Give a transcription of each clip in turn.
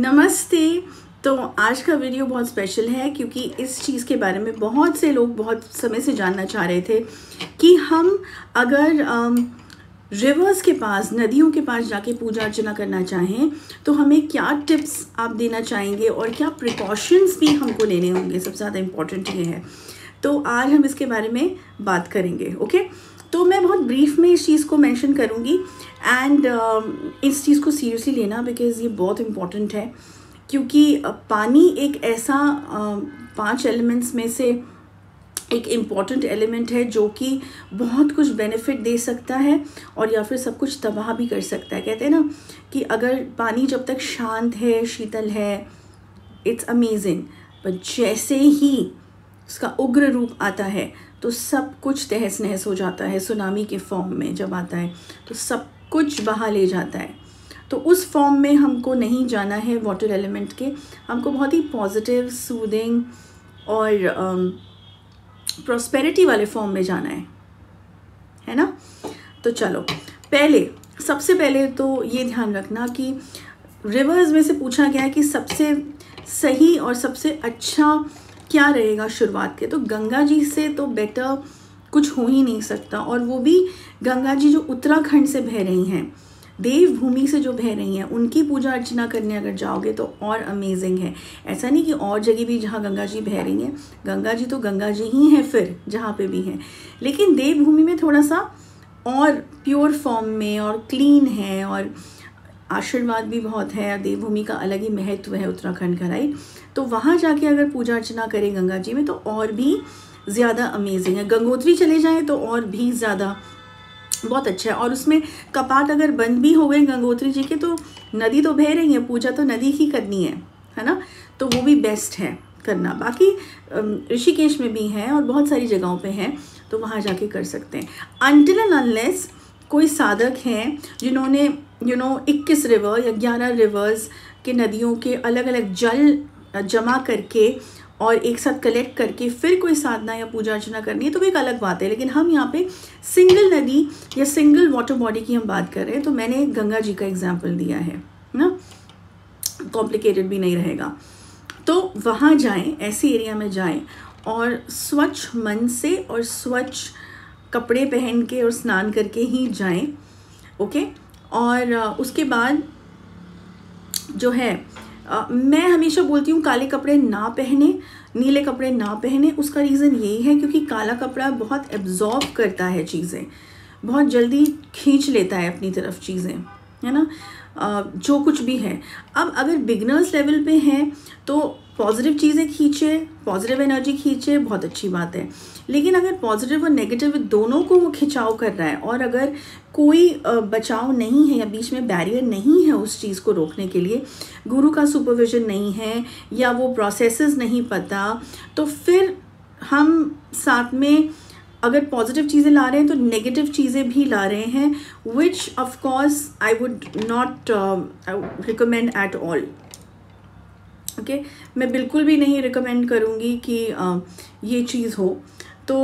नमस्ते। तो आज का वीडियो बहुत स्पेशल है क्योंकि इस चीज़ के बारे में बहुत से लोग बहुत समय से जानना चाह रहे थे कि हम अगर रिवर्स के पास, नदियों के पास जाके पूजा अर्चना करना चाहें तो हमें क्या टिप्स आप देना चाहेंगे और क्या प्रिकॉशंस भी हमको लेने होंगे। सबसे ज़्यादा इम्पॉर्टेंट ये है, तो आज हम इसके बारे में बात करेंगे। ओके, तो मैं बहुत ब्रीफ में इस चीज़ को मेंशन करूँगी एंड इस चीज़ को सीरियसली लेना बिकॉज़ ये बहुत इम्पॉर्टेंट है। क्योंकि पानी एक ऐसा 5 एलिमेंट्स में से एक इम्पॉर्टेंट एलिमेंट है जो कि बहुत कुछ बेनिफिट दे सकता है और या फिर सब कुछ तबाह भी कर सकता है। कहते हैं ना कि अगर पानी जब तक शांत है, शीतल है, इट्स अमेजिंग, पर जैसे ही उसका उग्र रूप आता है तो सब कुछ तहस नहस हो जाता है। सुनामी के फॉर्म में जब आता है तो सब कुछ बहा ले जाता है। तो उस फॉर्म में हमको नहीं जाना है वाटर एलिमेंट के, हमको बहुत ही पॉजिटिव, सूदिंग और प्रॉस्पेरिटी वाले फॉर्म में जाना है ना। तो चलो, सबसे पहले तो ये ध्यान रखना कि रिवर्स में से पूछा गया है कि सबसे सही और सबसे अच्छा क्या रहेगा शुरुआत के। तो गंगा जी से तो बेटर कुछ हो ही नहीं सकता, और वो भी गंगा जी जो उत्तराखंड से बह रही हैं, देवभूमि से जो बह रही हैं, उनकी पूजा अर्चना करने अगर जाओगे तो और अमेजिंग है। ऐसा नहीं कि और जगह भी जहाँ गंगा जी बह रही हैं, गंगा जी तो गंगा जी ही हैं फिर जहाँ पे भी हैं, लेकिन देवभूमि में थोड़ा सा और प्योर फॉर्म में और क्लीन है और आशीर्वाद भी बहुत है। देवभूमि का अलग ही महत्व है उत्तराखंड का, राइट। तो वहाँ जाके अगर पूजा अर्चना करें गंगा जी में तो और भी ज़्यादा अमेजिंग है। गंगोत्री चले जाएं तो और भी ज़्यादा बहुत अच्छा है। और उसमें कपाट अगर बंद भी हो गए गंगोत्री जी के तो नदी तो बह रही है, पूजा तो नदी ही करनी है ना। तो वो भी बेस्ट है करना। बाकी ऋषिकेश में भी है और बहुत सारी जगहों पे है, तो वहाँ जाके कर सकते हैं। अनटिल एंड अनलेस कोई साधक हैं जिन्होंने 21 रिवर या 11 रिवर्स के नदियों के अलग अलग जल जमा करके और एक साथ कलेक्ट करके फिर कोई साधना या पूजा अर्चना करनी है तो एक अलग बात है। लेकिन हम यहाँ पे सिंगल नदी या सिंगल वाटर बॉडी की हम बात कर रहे हैं, तो मैंने गंगा जी का एग्जाम्पल दिया है ना, कॉम्प्लिकेटेड भी नहीं रहेगा। तो वहाँ जाएं, ऐसी एरिया में जाएं और स्वच्छ मन से और स्वच्छ कपड़े पहन के और स्नान करके ही जाएं। ओके, और उसके बाद जो है मैं हमेशा बोलती हूँ काले कपड़े ना पहने, नीले कपड़े ना पहने। उसका रीज़न यही है क्योंकि काला कपड़ा बहुत एब्जॉर्ब करता है चीज़ें, बहुत जल्दी खींच लेता है अपनी तरफ चीज़ें, है ना, जो कुछ भी है। अब अगर बिगनर्स लेवल पे हैं तो पॉजिटिव चीज़ें खींचे, पॉजिटिव एनर्जी खींचे, बहुत अच्छी बात है। लेकिन अगर पॉजिटिव और नेगेटिव दोनों को वो खिंचाव कर रहा है और अगर कोई बचाव नहीं है या बीच में बैरियर नहीं है उस चीज़ को रोकने के लिए, गुरु का सुपरविजन नहीं है या वो प्रोसेसेस नहीं पता, तो फिर हम साथ में अगर पॉजिटिव चीज़ें ला रहे हैं तो नेगेटिव चीज़ें भी ला रहे हैं, which of course I would not recommend at all. Okay, मैं बिल्कुल भी नहीं रिकमेंड करूँगी कि ये चीज़ हो। तो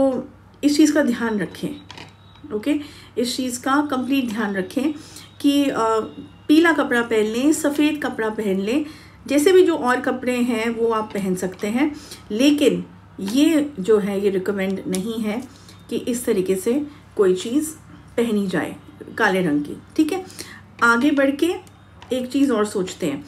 इस चीज़ का ध्यान रखें। ओके, इस चीज़ का कंप्लीट ध्यान रखें कि पीला कपड़ा पहन लें, सफ़ेद कपड़ा पहन लें, जैसे भी जो और कपड़े हैं वो आप पहन सकते हैं। लेकिन ये जो है ये रिकमेंड नहीं है कि इस तरीके से कोई चीज़ पहनी जाए काले रंग की। ठीक है, आगे बढ़ के एक चीज़ और सोचते हैं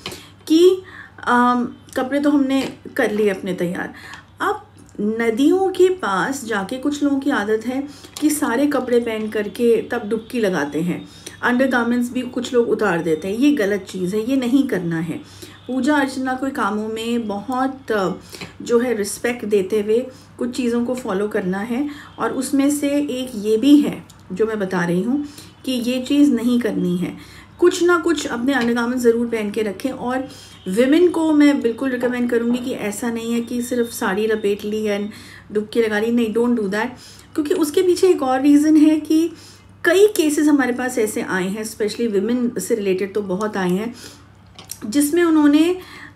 कि कपड़े तो हमने कर लिए अपने तैयार। अब नदियों के पास जाके कुछ लोगों की आदत है कि सारे कपड़े पहन करके तब डुबकी लगाते हैं, अंडरगारमेंट्स भी कुछ लोग उतार देते हैं। ये गलत चीज़ है, ये नहीं करना है। पूजा अर्चना के कामों में बहुत जो है रिस्पेक्ट देते हुए कुछ चीज़ों को फॉलो करना है, और उसमें से एक ये भी है जो मैं बता रही हूँ कि ये चीज़ नहीं करनी है। कुछ ना कुछ अपने अंडरगारमेंट्स ज़रूर पहन के रखें। और विमेन को मैं बिल्कुल रिकमेंड करूँगी कि ऐसा नहीं है कि सिर्फ साड़ी लपेट ली एंड डुबकी लगा ली, नहीं, डोंट डू दैट। क्योंकि उसके पीछे एक और रीज़न है कि कई केसेस हमारे पास ऐसे आए हैं, स्पेशली विमेन से रिलेटेड तो बहुत आए हैं, जिसमें उन्होंने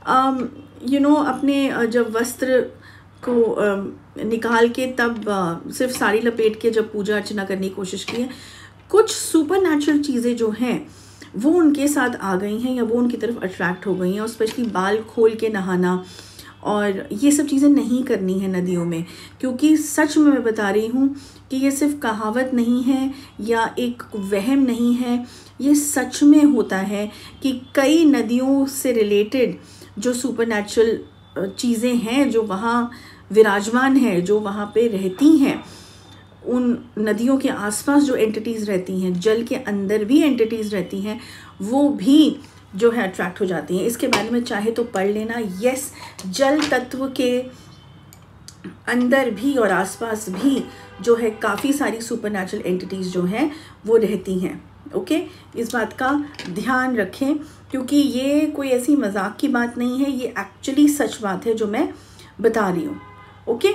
अपने जब वस्त्र को निकाल के तब सिर्फ साड़ी लपेट के जब पूजा अर्चना करने की कोशिश की है। कुछ सुपर नेचुरल चीज़ें जो हैं वो उनके साथ आ गई हैं या वो उनकी तरफ अट्रैक्ट हो गई हैं। और स्पेशली बाल खोल के नहाना और ये सब चीज़ें नहीं करनी है नदियों में, क्योंकि सच में मैं बता रही हूँ कि ये सिर्फ कहावत नहीं है या एक वहम नहीं है, ये सच में होता है कि कई नदियों से रिलेटेड जो सुपरनैचुरल चीज़ें हैं जो वहाँ विराजमान है, जो वहाँ पे रहती हैं, उन नदियों के आसपास जो एंटिटीज़ रहती हैं, जल के अंदर भी एंटिटीज़ रहती हैं, वो भी जो है अट्रैक्ट हो जाती हैं। इसके बारे में चाहे तो पढ़ लेना। यस, जल तत्व के अंदर भी और आसपास भी जो है काफ़ी सारी सुपरनैचुरल एंटिटीज़ जो हैं वो रहती हैं। ओके, इस बात का ध्यान रखें, क्योंकि ये कोई ऐसी मजाक की बात नहीं है, ये एक्चुअली सच बात है जो मैं बता रही हूँ। ओके,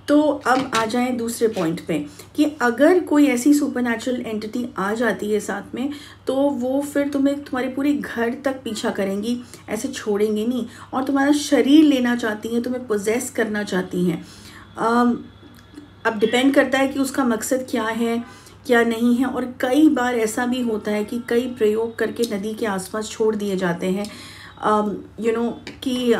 तो अब आ जाएं दूसरे पॉइंट पे कि अगर कोई ऐसी सुपरनैचुरल एंटिटी आ जाती है साथ में, तो वो फिर तुम्हें तुम्हारे पूरे घर तक पीछा करेंगी, ऐसे छोड़ेंगे नहीं, और तुम्हारा शरीर लेना चाहती हैं, तुम्हें पोजेस करना चाहती हैं। अब डिपेंड करता है कि उसका मकसद क्या है क्या नहीं है। और कई बार ऐसा भी होता है कि कई प्रयोग करके नदी के आसपास छोड़ दिए जाते हैं, कि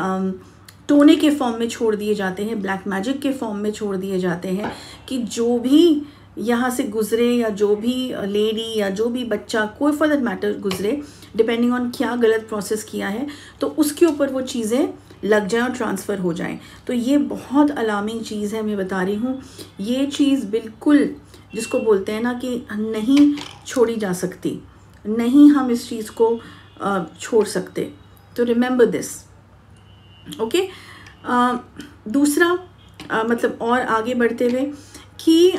टोने के फॉर्म में छोड़ दिए जाते हैं, ब्लैक मैजिक के फॉर्म में छोड़ दिए जाते हैं, कि जो भी यहाँ से गुजरे या जो भी लेडी या जो भी बच्चा, कोई फॉर दैट मैटर गुजरे, डिपेंडिंग ऑन क्या गलत प्रोसेस किया है, तो उसके ऊपर वो चीज़ें लग जाएं और ट्रांसफ़र हो जाएं। तो ये बहुत अलार्मिंग चीज़ है, मैं बता रही हूँ। ये चीज़ बिल्कुल जिसको बोलते हैं ना कि नहीं छोड़ी जा सकती, नहीं हम इस चीज़ को छोड़ सकते। तो रिमेंबर दिस। ओके, दूसरा मतलब और आगे बढ़ते हुए कि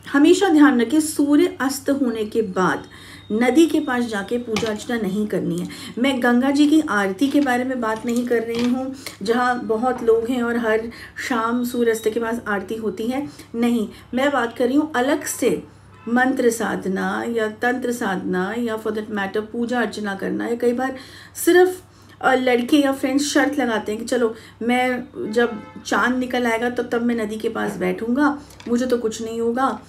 हमेशा ध्यान रखें सूर्य अस्त होने के बाद नदी के पास जाके पूजा अर्चना नहीं करनी है। मैं गंगा जी की आरती के बारे में बात नहीं कर रही हूँ, जहाँ बहुत लोग हैं और हर शाम सूर्यास्त के पास आरती होती है, नहीं, मैं बात कर रही हूँ अलग से मंत्र साधना या तंत्र साधना या फॉर दैट मैटर पूजा अर्चना करना। या कई बार सिर्फ लड़के या फ्रेंड्स शर्त लगाते हैं कि चलो मैं जब चांद निकल आएगा तो तब मैं नदी के पास बैठूंगा, मुझे तो कुछ नहीं होगा।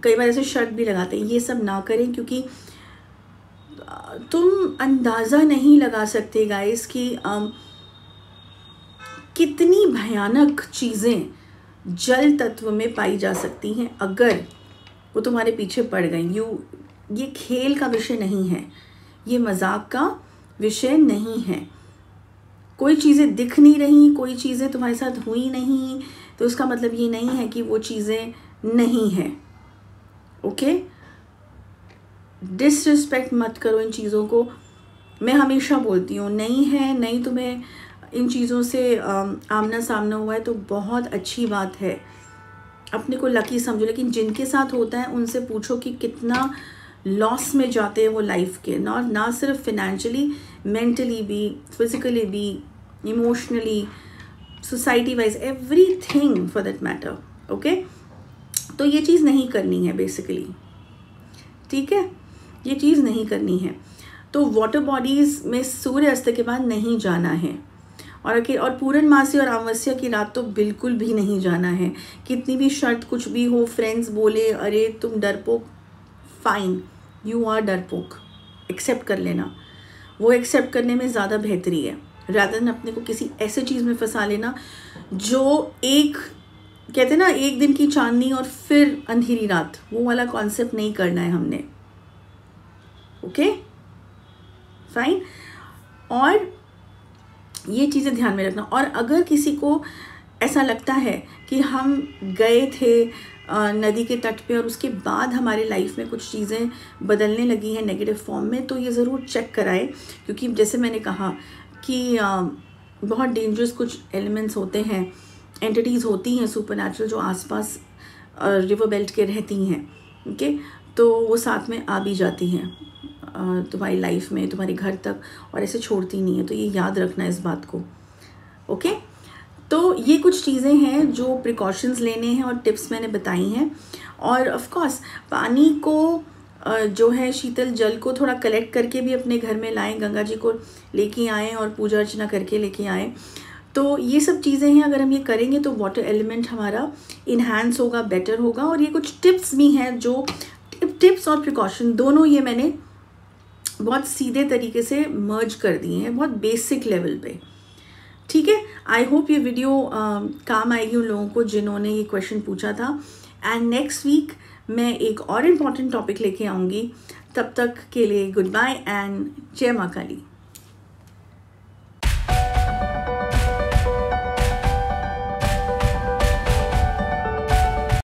कई बार ऐसे शर्त भी लगाते हैं। ये सब ना करें, क्योंकि तुम अंदाज़ा नहीं लगा सकते गाइस कि कितनी भयानक चीज़ें जल तत्व में पाई जा सकती हैं अगर वो तुम्हारे पीछे पड़ गई। ये खेल का विषय नहीं है, ये मजाक का विषय नहीं है। कोई चीज़ें दिख नहीं रही, कोई चीज़ें तुम्हारे साथ हुई नहीं, तो उसका मतलब ये नहीं है कि वो चीज़ें नहीं हैं। ओके, डिसरिस्पेक्ट मत करो इन चीज़ों को। मैं हमेशा बोलती हूँ, नहीं है, नहीं तुम्हें इन चीज़ों से आमना सामना हुआ है तो बहुत अच्छी बात है, अपने को लकी समझो। लेकिन जिनके साथ होता है उनसे पूछो कि कितना लॉस में जाते हैं वो लाइफ के, ना सिर्फ फिनेंशियली, मेंटली भी, फिजिकली भी, emotionally, society wise, everything for that matter. Okay, तो ये चीज़ नहीं करनी है बेसिकली, ठीक है, ये चीज़ नहीं करनी है। तो वाटर बॉडीज़ में सूर्य अस्त के बाद नहीं जाना है, और पूर्णमासी और अमावस्या की रात तो बिल्कुल भी नहीं जाना है। कितनी भी शर्त कुछ भी हो, फ्रेंड्स बोले अरे तुम डरपोक, फाइन, यू आर डरपोक, एक्सेप्ट कर लेना। वो एक्सेप्ट करने में ज़्यादा बेहतरी है, रादर देन अपने को किसी ऐसे चीज़ में फंसा लेना जो एक कहते हैं ना एक दिन की चांदनी और फिर अंधेरी रात, वो वाला कॉन्सेप्ट नहीं करना है हमने। Okay, fine. और ये चीज़ें ध्यान में रखना। और अगर किसी को ऐसा लगता है कि हम गए थे नदी के तट पे और उसके बाद हमारे लाइफ में कुछ चीज़ें बदलने लगी हैं नेगेटिव फॉर्म में, तो ये ज़रूर चेक कराएं, क्योंकि जैसे मैंने कहा कि बहुत डेंजरस कुछ एलिमेंट्स होते हैं, एंटिटीज़ होती हैं सुपरनैचुरल जो आसपास रिवर बेल्ट के रहती हैं। ओके, तो वो साथ में आ भी जाती हैं तुम्हारी लाइफ में, तुम्हारे घर तक, और ऐसे छोड़ती नहीं है। तो ये याद रखना इस बात को। ओके, तो ये कुछ चीज़ें हैं जो प्रिकॉशंस लेने हैं और टिप्स मैंने बताई हैं। और ऑफ कोर्स पानी को जो है शीतल जल को थोड़ा कलेक्ट करके भी अपने घर में लाएं, गंगा जी को लेके आएँ और पूजा अर्चना करके लेके आएँ। तो ये सब चीज़ें हैं, अगर हम ये करेंगे तो वाटर एलिमेंट हमारा इन्हांस होगा, बेटर होगा। और ये कुछ टिप्स भी हैं जो टिप्स और प्रिकॉशन दोनों ये मैंने बहुत सीधे तरीके से मर्ज कर दिए हैं, बहुत बेसिक लेवल पे। ठीक है, आई होप ये वीडियो काम आएगी उन लोगों को जिन्होंने ये क्वेश्चन पूछा था। एंड नेक्स्ट वीक मैं एक और इम्पॉर्टेंट टॉपिक लेके आऊँगी। तब तक के लिए गुड बाय एंड जय माँ काली।